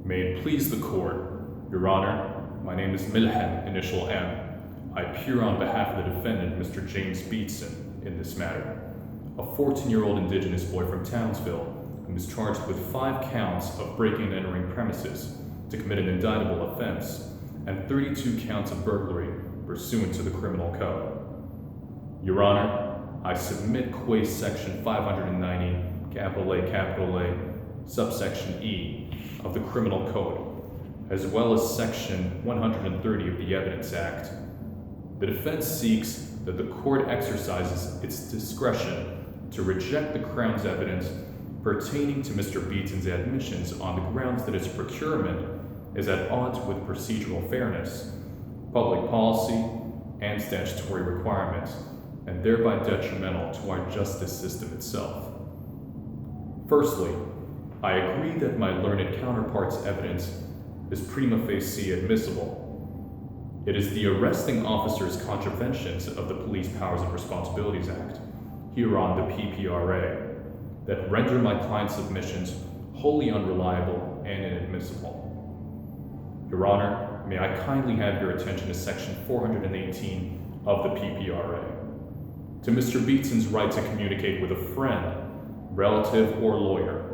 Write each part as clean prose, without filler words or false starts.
May it please the court, Your Honor, my name is Milhem, initial M. I appear on behalf of the defendant, Mr. James Beatson, in this matter, a 14-year-old indigenous boy from Townsville who is charged with 5 counts of breaking and entering premises to commit an indictable offense and 32 counts of burglary pursuant to the criminal code. Your Honor, I submit qua section 590, A, subsection E of the criminal code, as well as section 130 of the Evidence Act. The defense seeks that the court exercises its discretion to reject the Crown's evidence pertaining to Mr. Beatson's admissions on the grounds that its procurement is at odds with procedural fairness, public policy, and statutory requirements, and thereby detrimental to our justice system itself. Firstly, I agree that my learned counterpart's evidence is prima facie admissible. It is the arresting officer's contraventions of the Police Powers and Responsibilities Act, hereon the PPRA, that render my client's submissions wholly unreliable and inadmissible. Your Honor, may I kindly have your attention to section 418 of the PPRA. To Mr. Beatson's right to communicate with a friend, relative, or lawyer.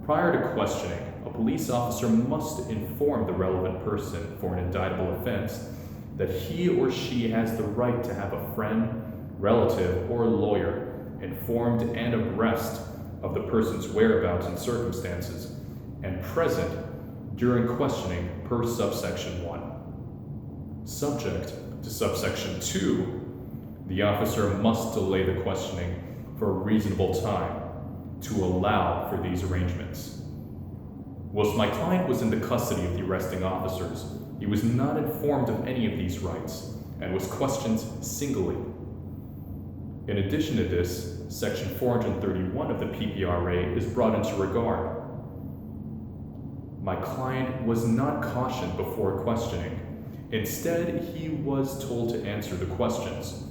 Prior to questioning, a police officer must inform the relevant person for an indictable offense that he or she has the right to have a friend, relative, or lawyer informed and abreast of the person's whereabouts and circumstances, and present during questioning per subsection 1. Subject to subsection 2, the officer must delay the questioning for a reasonable time to allow for these arrangements. Whilst my client was in the custody of the arresting officers, he was not informed of any of these rights and was questioned singly. In addition to this, section 431 of the PPRA is brought into regard. My client was not cautioned before questioning. Instead, he was told to answer the questions.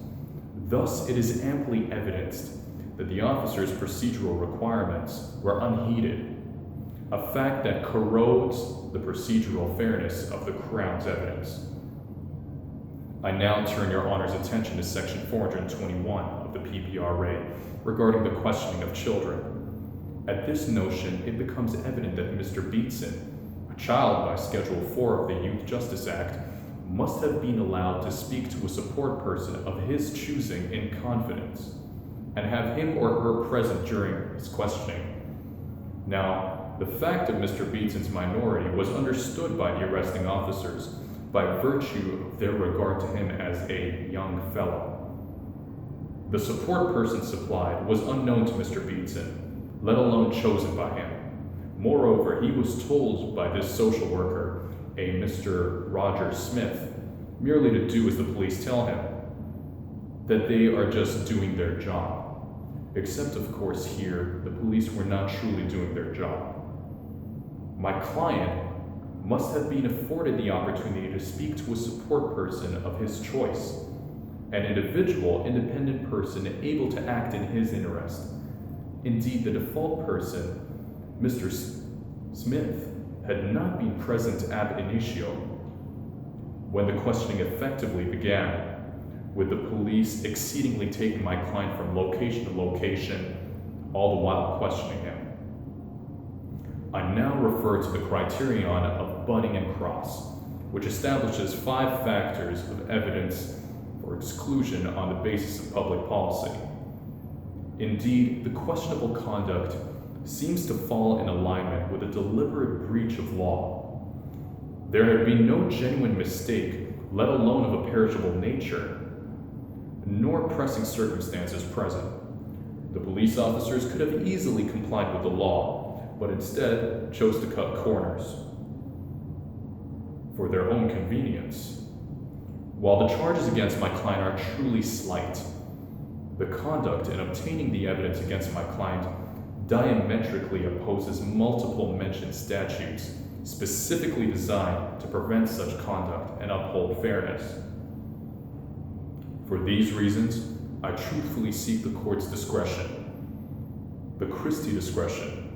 Thus, it is amply evidenced that the officer's procedural requirements were unheeded, a fact that corrodes the procedural fairness of the Crown's evidence. I now turn Your Honor's attention to section 421 of the PPRA regarding the questioning of children. At this notion, it becomes evident that Mr. Beatson, a child by Schedule 4 of the Youth Justice Act, must have been allowed to speak to a support person of his choosing in confidence, and have him or her present during his questioning. Now, the fact of Mr. Beatson's minority was understood by the arresting officers by virtue of their regard to him as a young fellow. The support person supplied was unknown to Mr. Beatson, let alone chosen by him. Moreover, he was told by this social worker, a Mr. Roger Smith, merely to do as the police tell him, that they are just doing their job. Except, of course, here, the police were not truly doing their job. My client must have been afforded the opportunity to speak to a support person of his choice, an individual, independent person able to act in his interest. Indeed, the default person, Mr. Smith, had not been present ab initio when the questioning effectively began, with the police exceedingly taking my client from location to location, all the while questioning him. I now refer to the criterion of butting and cross, which establishes 5 factors of evidence for exclusion on the basis of public policy. Indeed, the questionable conduct seems to fall in alignment with a deliberate breach of law. There had been no genuine mistake, let alone of a perishable nature, nor pressing circumstances present. The police officers could have easily complied with the law, but instead chose to cut corners for their own convenience. While the charges against my client are truly slight, the conduct in obtaining the evidence against my client diametrically opposes multiple mentioned statutes specifically designed to prevent such conduct and uphold fairness. For these reasons, I truthfully seek the court's discretion, the Christie discretion,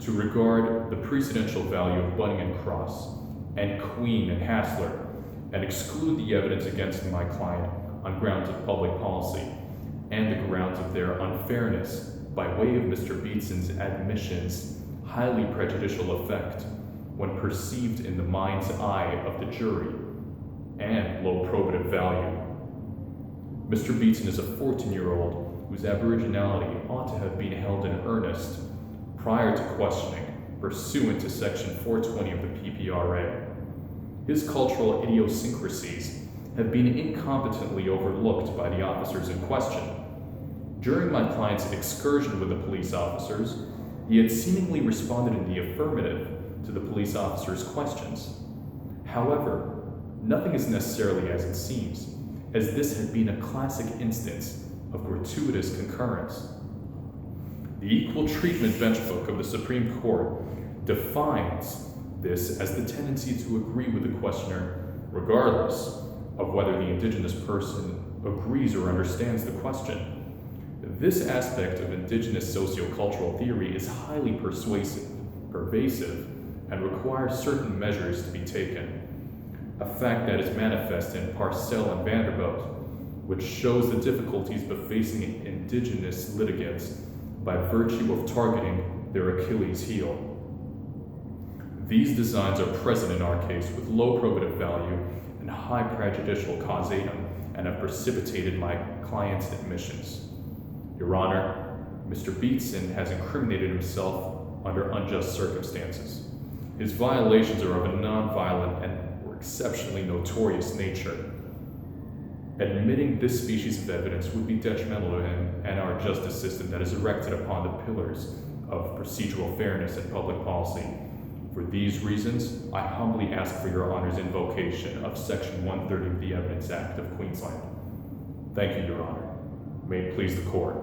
to regard the precedential value of Bunning and Cross, and Queen and Hassler, and exclude the evidence against my client on grounds of public policy and the grounds of their unfairness by way of Mr. Beatson's admissions' highly prejudicial effect when perceived in the mind's eye of the jury, and low probative value. Mr. Beatson is a 14-year-old whose aboriginality ought to have been held in earnest prior to questioning pursuant to Section 420 of the PPRA. His cultural idiosyncrasies have been incompetently overlooked by the officers in question. During my client's excursion with the police officers, he had seemingly responded in the affirmative to the police officers' questions. However, nothing is necessarily as it seems, as this had been a classic instance of gratuitous concurrence. The Equal Treatment Bench Book of the Supreme Court defines this as the tendency to agree with the questioner regardless of whether the Indigenous person agrees or understands the question. This aspect of Indigenous sociocultural theory is highly pervasive, and requires certain measures to be taken, a fact that is manifest in Parcell and Vanderbilt, which shows the difficulties facing Indigenous litigants by virtue of targeting their Achilles heel. These designs are present in our case with low probative value and high prejudicial causatum, and have precipitated my client's admissions. Your Honor, Mr. Beatson has incriminated himself under unjust circumstances. His violations are of a non-violent and exceptionally notorious nature. Admitting this species of evidence would be detrimental to him and our justice system that is erected upon the pillars of procedural fairness and public policy. For these reasons, I humbly ask for your Honor's invocation of Section 130 of the Evidence Act of Queensland. Thank you, Your Honor. May it please the Court.